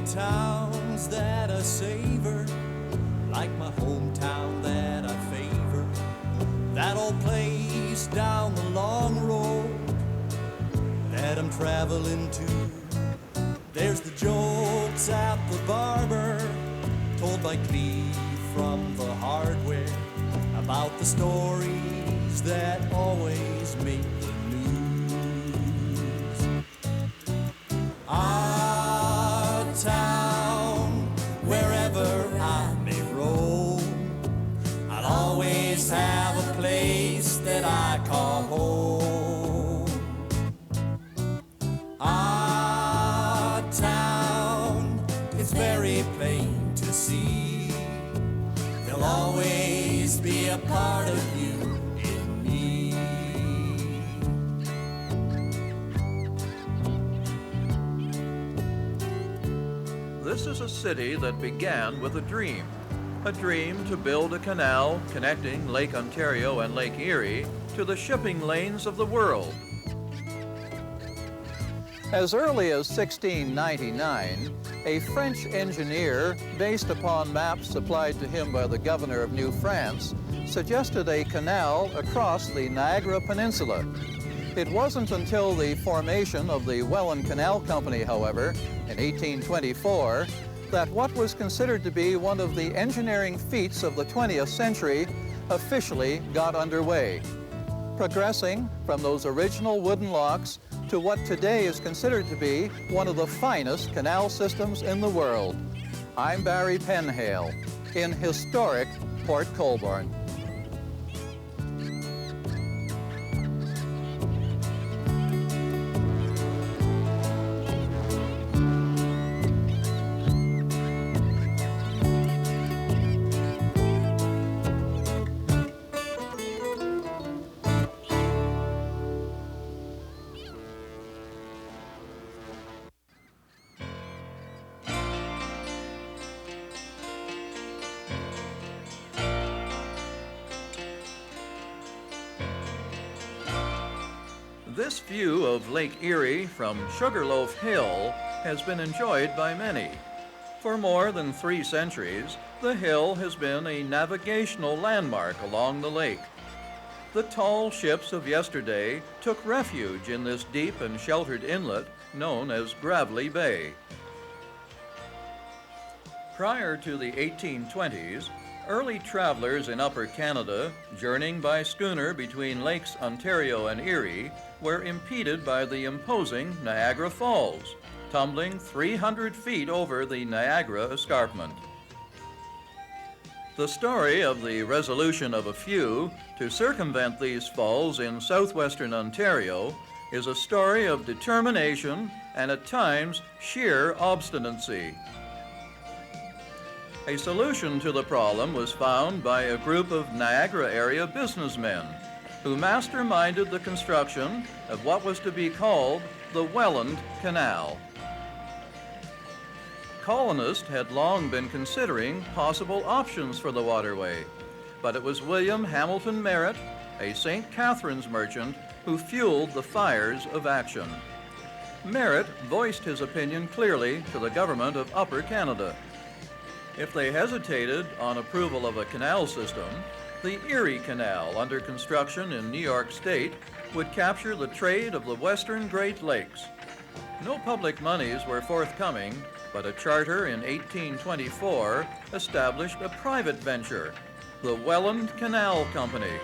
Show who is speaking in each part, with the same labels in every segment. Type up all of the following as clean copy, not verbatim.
Speaker 1: many towns that I savor, like my hometown that I favor. That old place down the long road that I'm traveling to. There's the jokes at the barber, told by Cleve from the hardware, about the stories that always make the news. Our town, wherever I may roam, I'll always have a place that I call home. Our town, it's very plain to see, there'll always be a part of you in me.
Speaker 2: This is a city that began with a dream to build a canal connecting Lake Ontario and Lake Erie to the shipping lanes of the world. As early as 1699, a French engineer, based upon maps supplied to him by the governor of New France, suggested a canal across the Niagara Peninsula. It wasn't until the formation of the Welland Canal Company, however, in 1824, that what was considered to be one of the engineering feats of the 20th century officially got underway, progressing from those original wooden locks to what today is considered to be one of the finest canal systems in the world. I'm Barry Penhale in historic Port Colborne. This view of Lake Erie from Sugarloaf Hill has been enjoyed by many. For more than 3 centuries, the hill has been a navigational landmark along the lake. The tall ships of yesterday took refuge in this deep and sheltered inlet known as Gravelly Bay. Prior to the 1820s, early travelers in Upper Canada, journeying by schooner between Lakes Ontario and Erie, were impeded by the imposing Niagara Falls, tumbling 300 feet over the Niagara escarpment. The story of the resolution of a few to circumvent these falls in southwestern Ontario is a story of determination and at times sheer obstinacy. A solution to the problem was found by a group of Niagara area businessmen who masterminded the construction of what was to be called the Welland Canal. Colonists had long been considering possible options for the waterway, but it was William Hamilton Merritt, a St. Catharines merchant, who fueled the fires of action. Merritt voiced his opinion clearly to the government of Upper Canada. If they hesitated on approval of a canal system, the Erie Canal, under construction in New York State, would capture the trade of the western Great Lakes. No public monies were forthcoming, but a charter in 1824 established a private venture, the Welland Canal Company.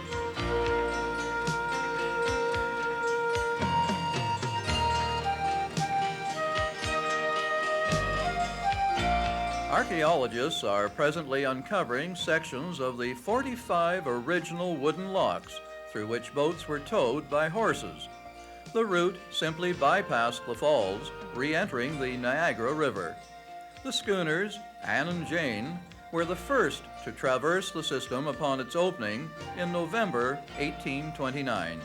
Speaker 2: Archaeologists are presently uncovering sections of the 45 original wooden locks through which boats were towed by horses. The route simply bypassed the falls, re-entering the Niagara River. The schooners, Anne and Jane, were the first to traverse the system upon its opening in November 1829.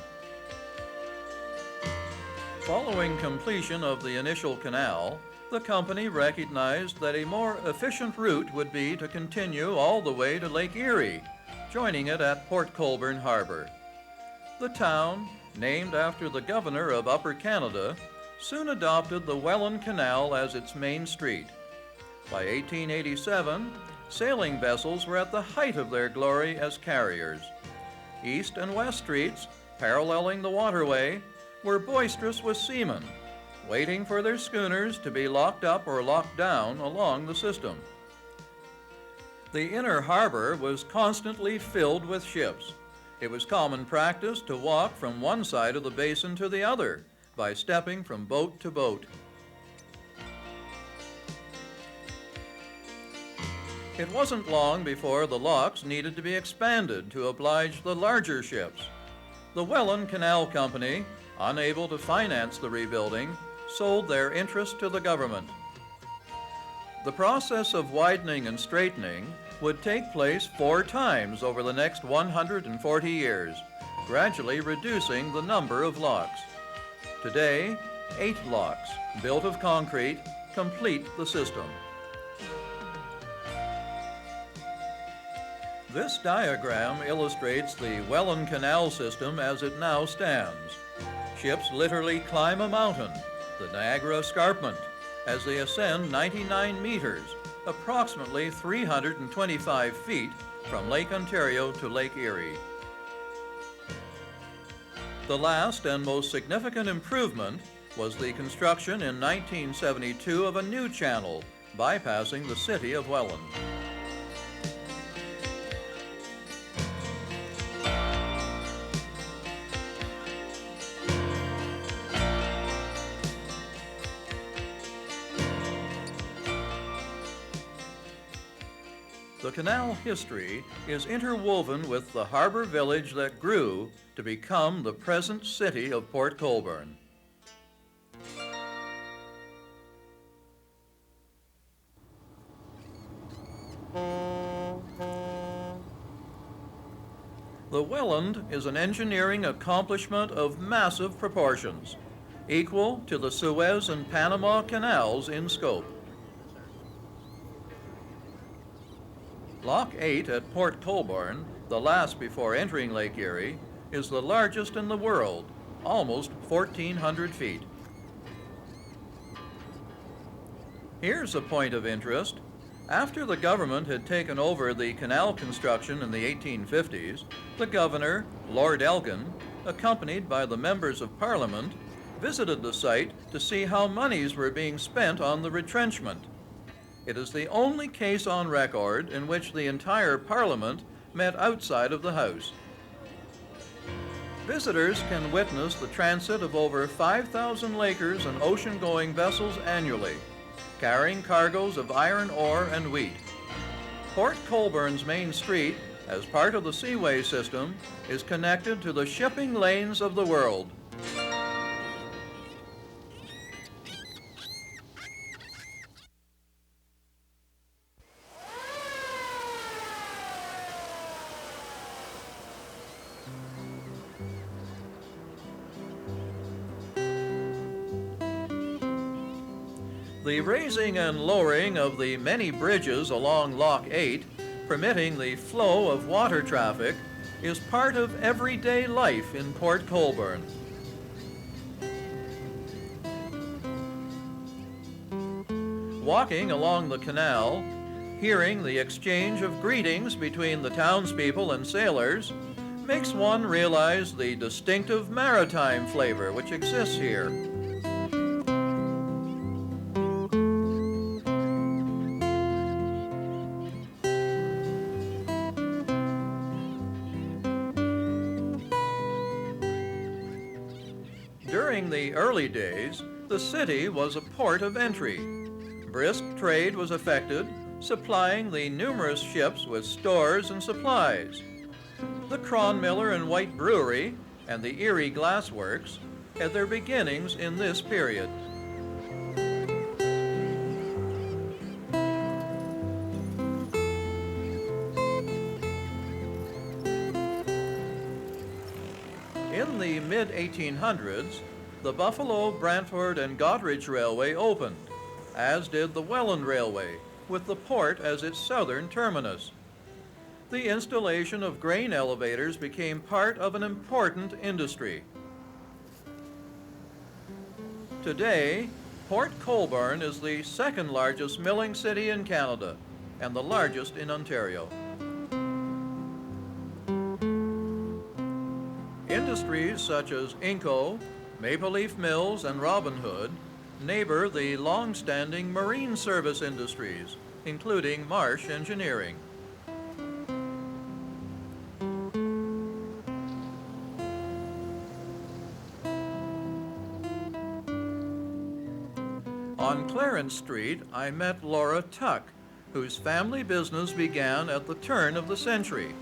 Speaker 2: Following completion of the initial canal, the company recognized that a more efficient route would be to continue all the way to Lake Erie, joining it at Port Colborne Harbor. The town, named after the governor of Upper Canada, soon adopted the Welland Canal as its main street, By 1887, sailing vessels were at the height of their glory as carriers. East and West Streets, paralleling the waterway, were boisterous with seamen, waiting for their schooners to be locked up or locked down along the system. The inner harbor was constantly filled with ships. It was common practice to walk from one side of the basin to the other by stepping from boat to boat. It wasn't long before the locks needed to be expanded to oblige the larger ships. The Welland Canal Company, unable to finance the rebuilding, sold their interest to the government. The process of widening and straightening would take place 4 times over the next 140 years, gradually reducing the number of locks. Today, 8 locks, built of concrete, complete the system. This diagram illustrates the Welland Canal system as it now stands. Ships literally climb a mountain, the Niagara Escarpment, as they ascend 99 meters, approximately 325 feet from Lake Ontario to Lake Erie. The last and most significant improvement was the construction in 1972 of a new channel bypassing the city of Welland. The canal history is interwoven with the harbor village that grew to become the present city of Port Colborne. The Welland is an engineering accomplishment of massive proportions, equal to the Suez and Panama canals in scope. Lock 8 at Port Colborne, the last before entering Lake Erie, is the largest in the world, almost 1,400 feet. Here's a point of interest. After the government had taken over the canal construction in the 1850s, the governor, Lord Elgin, accompanied by the members of Parliament, visited the site to see how monies were being spent on the retrenchment. It is the only case on record in which the entire Parliament met outside of the House. Visitors can witness the transit of over 5,000 Lakers and ocean-going vessels annually, carrying cargoes of iron ore and wheat. Port Colborne's main street, as part of the seaway system, is connected to the shipping lanes of the world. The raising and lowering of the many bridges along Lock 8, permitting the flow of water traffic, is part of everyday life in Port Colborne. Walking along the canal, hearing the exchange of greetings between the townspeople and sailors, makes one realize the distinctive maritime flavor which exists here. During the early days, the city was a port of entry. Brisk trade was effected, supplying the numerous ships with stores and supplies. The Cronmiller and White Brewery and the Erie Glass Works had their beginnings in this period. In the mid-1800s, the Buffalo, Brantford, and Goderich Railway opened, as did the Welland Railway, with the port as its southern terminus. The installation of grain elevators became part of an important industry. Today, Port Colborne is the second largest milling city in Canada and the largest in Ontario. Industries such as Inco, Maple Leaf Mills, and Robin Hood neighbor the long-standing marine service industries, including Marsh Engineering. On Clarence Street, I met Laura Tuck, whose family business began at the turn of the century.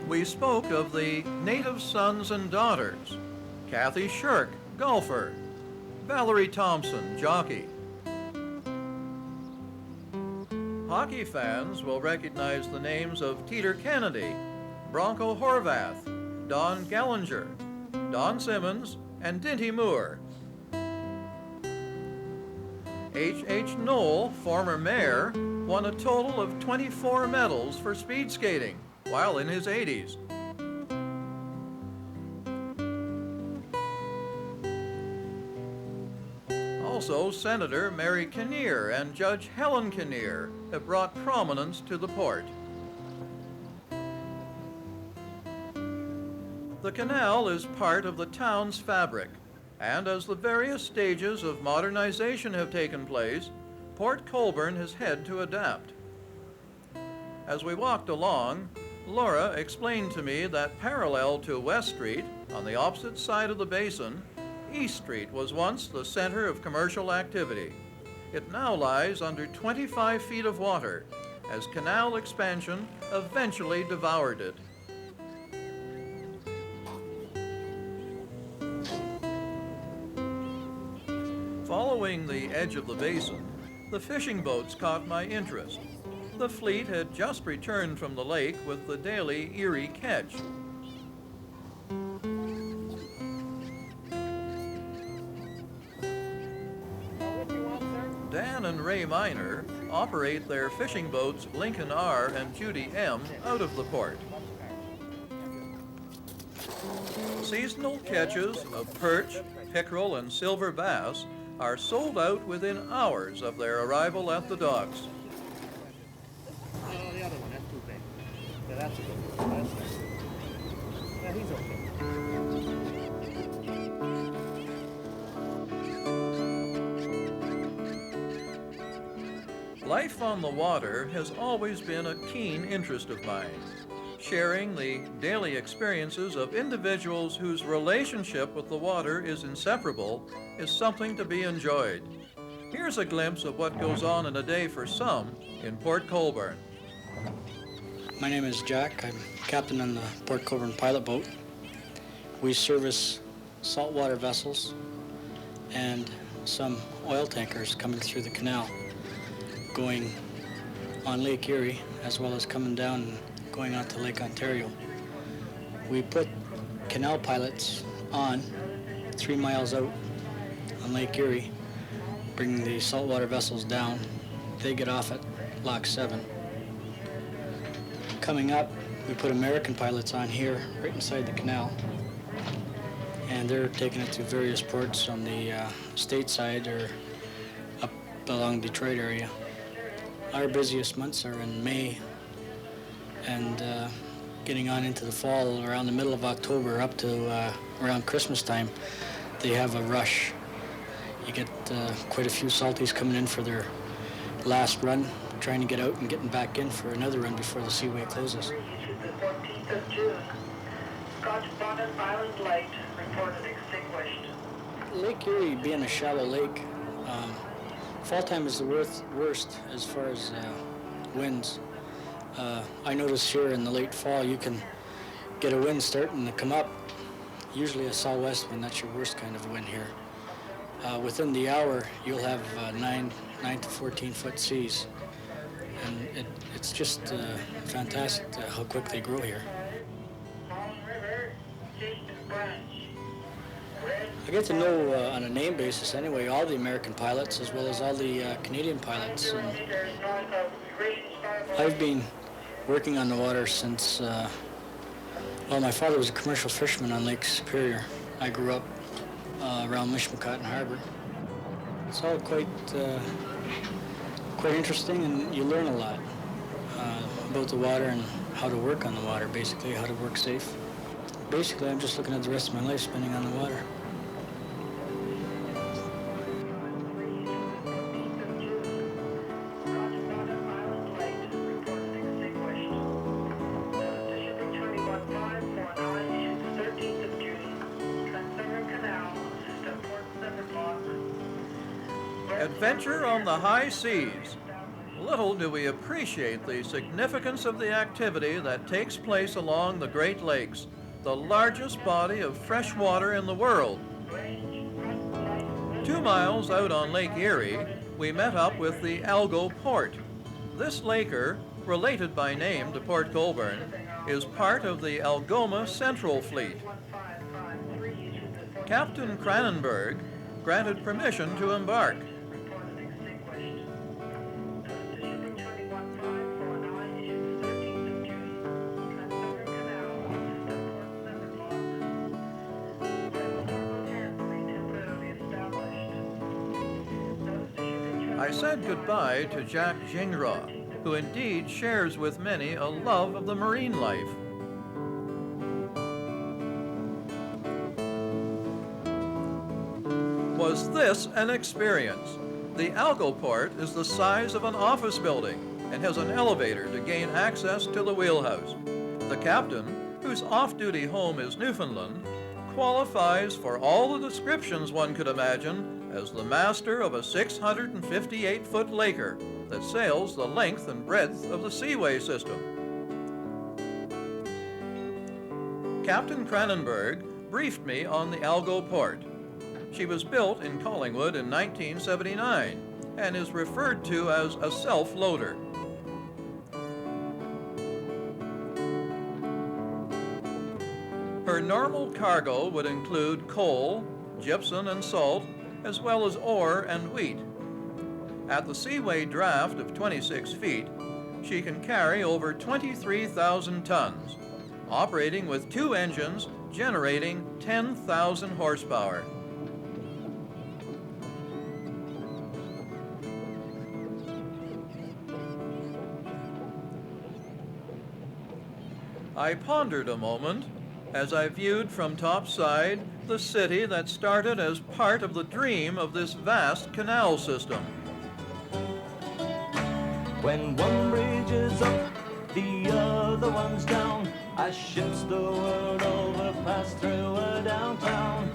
Speaker 2: We spoke of the native sons and daughters, Kathy Shirk, golfer, Valerie Thompson, jockey. Hockey fans will recognize the names of Teeter Kennedy, Bronco Horvath, Don Gallinger, Don Simmons, and Dinty Moore. H. Knoll, former mayor, won a total of 24 medals for speed skating while in his 80s. Also, Senator Mary Kinnear and Judge Helen Kinnear have brought prominence to the port. The canal is part of the town's fabric, and as the various stages of modernization have taken place, Port Colborne has had to adapt. As we walked along, Laura explained to me that parallel to West Street, on the opposite side of the basin, East Street was once the center of commercial activity. It now lies under 25 feet of water, as canal expansion eventually devoured it. Following the edge of the basin, the fishing boats caught my interest. The fleet had just returned from the lake with the daily Erie catch. Dan and Ray Miner operate their fishing boats Lincoln R and Judy M out of the port. Seasonal catches of perch, pickerel, and silver bass are sold out within hours of their arrival at the docks.
Speaker 3: Oh, the other one, that's too big. Yeah, that's a good one. That's nice. Yeah, he's okay.
Speaker 2: Life on the water has always been a keen interest of mine. Sharing the daily experiences of individuals whose relationship with the water is inseparable is something to be enjoyed. Here's a glimpse of what goes on in a day for some in Port Colborne.
Speaker 4: My name is Jack. I'm captain on the Port Colborne pilot boat. We service saltwater vessels and some oil tankers coming through the canal, going on Lake Erie, as well as coming down and going on to Lake Ontario. We put canal pilots on 3 miles out on Lake Erie, bringing the saltwater vessels down. They get off at Lock 7. Coming up, we put American pilots on here, right inside the canal, and they're taking it to various ports on the state side or up along Detroit area. Our busiest months are in May and getting on into the fall, around the middle of October up to around Christmas time. They have a rush. You get quite a few salties coming in for their last run, trying to get out and getting back in for another run before the seaway closes.
Speaker 5: The 14th of June. Scotch Bonnet Island light reported extinguished.
Speaker 4: Lake Erie being a shallow lake, fall time is the worst as far as winds. I notice here in the late fall you can get a wind starting to come up, usually a southwest wind. That's your worst kind of wind here. Within the hour you'll have 9 to 14 foot seas, and it's just fantastic how quick they grow here.
Speaker 5: Long River, East Branch.
Speaker 4: I get to know on a name basis anyway all the American pilots as well as all the Canadian pilots. And
Speaker 5: Meters north of Green Starboard.
Speaker 4: I've been working on the water since Well, my father was a commercial fisherman on Lake Superior. I grew up around Mishmacotton Harbor. It's all quite interesting, and you learn a lot about the water and how to work on the water, basically, how to work safe. Basically, I'm just looking at the rest of my life spending on the water.
Speaker 2: Adventure on the high seas. Little do we appreciate the significance of the activity that takes place along the Great Lakes, the largest body of fresh water in the world. 2 miles out on Lake Erie, we met up with the Algo Port. This laker, related by name to Port Colborne, is part of the Algoma Central Fleet. Captain Cranenberg granted permission to embark. I said goodbye to Jack Gingras, who indeed shares with many a love of the marine life. Was this an experience? The Algo Port is the size of an office building and has an elevator to gain access to the wheelhouse. The captain, whose off-duty home is Newfoundland, qualifies for all the descriptions one could imagine as the master of a 658-foot laker that sails the length and breadth of the seaway system. Captain Cranenberg briefed me on the Algo Port. She was built in Collingwood in 1979 and is referred to as a self-loader. Her normal cargo would include coal, gypsum and salt, as well as ore and wheat. At the seaway draft of 26 feet, she can carry over 23,000 tons, operating with 2 engines generating 10,000 horsepower. I pondered a moment as I viewed from topside the city that started as part of the dream of this vast canal system.
Speaker 6: When one bridge is up, the other one's down, as ships the world over pass through a downtown.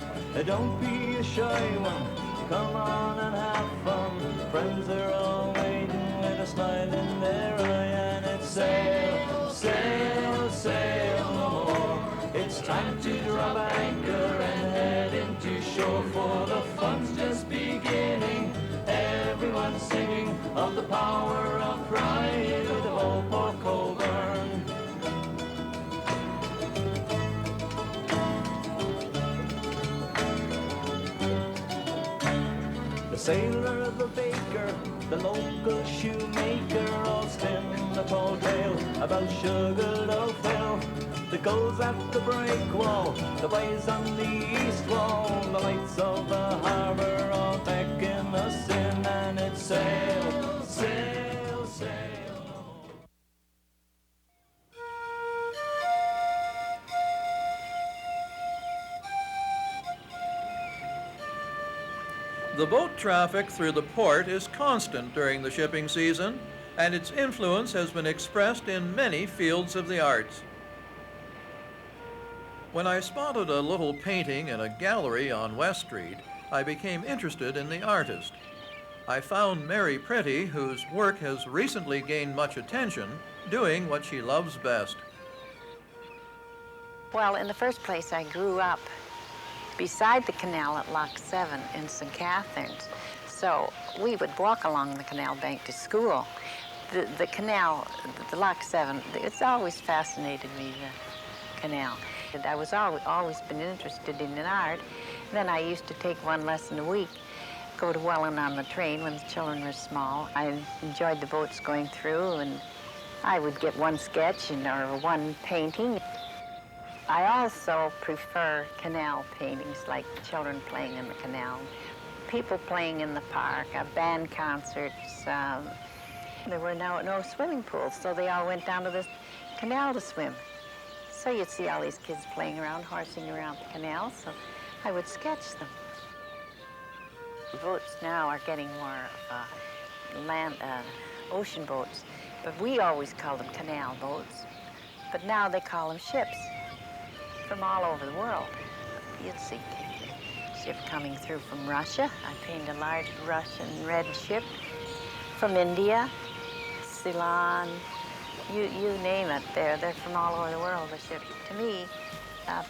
Speaker 6: Don't be a shy one, come on and have fun. Friends are all waiting with a smile in their eye, and it's sail, sail, sail no more. It's time to drop anchor and head into shore, for the fun's just beginning. Everyone's singing of the power of pride of old Port Colborne. The sailor, the baker, the local shoemaker all spin the tall tale about sugar loaf hill that goes at the break wall, the boys on the east wall, the lights of the harbour all beckon us in, and it's sail, sail, sail.
Speaker 2: The boat traffic through the port is constant during the shipping season, and its influence has been expressed in many fields of the arts. When I spotted a little painting in a gallery on West Street, I became interested in the artist. I found Mary Pretty, whose work has recently gained much attention, doing what she loves best.
Speaker 7: Well, in the first place, I grew up beside the canal at Loch 7 in St. Catharines. So we would walk along the canal bank to school. The canal, the Loch 7, it's always fascinated me, the canal. And I was always been interested in art. Then I used to take one lesson a week, go to Welland on the train when the children were small. I enjoyed the boats going through, and I would get one sketch or one painting. I also prefer canal paintings, like children playing in the canal, people playing in the park, band concerts. There were no swimming pools, so they all went down to the canal to swim. So you'd see all these kids playing around, horsing around the canal, so I would sketch them. Boats now are getting more ocean boats, but we always called them canal boats. But now they call them ships from all over the world. You'd see a ship coming through from Russia. I painted a large Russian red ship. From India, Ceylon, you name it. They're from all over the world, the ships. To me,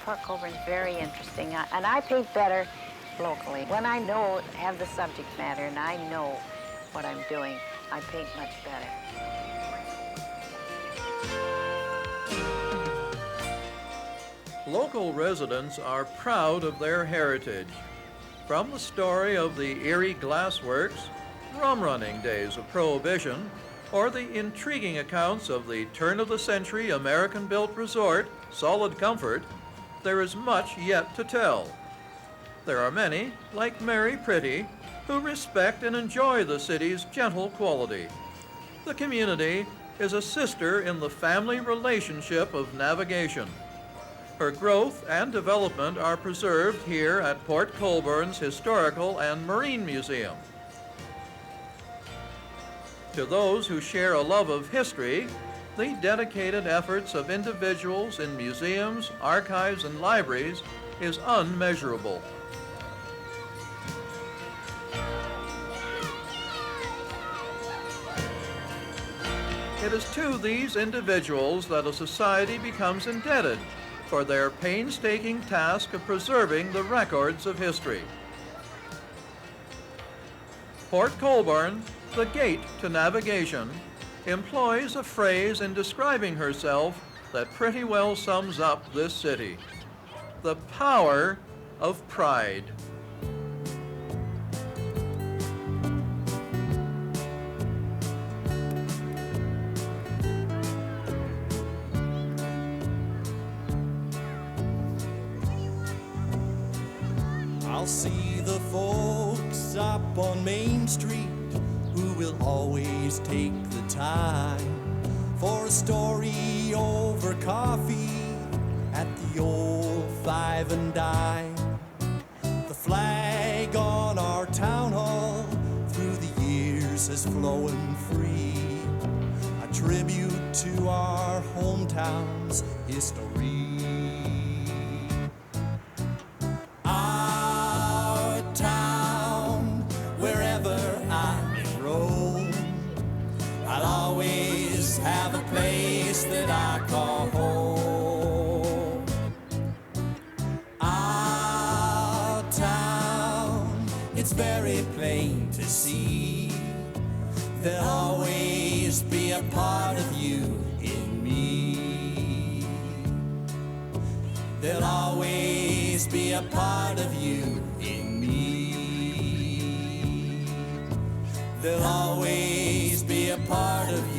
Speaker 7: Port Colborne is very interesting, and I paint better locally. When I have the subject matter and I know what I'm doing, I paint much better.
Speaker 2: Local residents are proud of their heritage. From the story of the Erie Glassworks, rum running days of Prohibition, or the intriguing accounts of the turn-of-the-century American-built resort, Solid Comfort, there is much yet to tell. There are many, like Mary Pretty, who respect and enjoy the city's gentle quality. The community is a sister in the family relationship of navigation. Her growth and development are preserved here at Port Colborne's Historical and Marine Museum. To those who share a love of history, the dedicated efforts of individuals in museums, archives, and libraries is unmeasurable. It is to these individuals that a society becomes indebted for their painstaking task of preserving the records of history. Port Colborne, the gate to navigation, employs a phrase in describing herself that pretty well sums up this city: the power of pride.
Speaker 1: I'll see the folks up on Main Street who will always take the time for a story over coffee at the old Five and Dime. The flag on our town hall through the years has flown free, a tribute to our hometown's history. Have a place that I call home. Our town, it's very plain to see. There'll always be a part of you in me. There'll always be a part of you in me. There'll always be a part of you.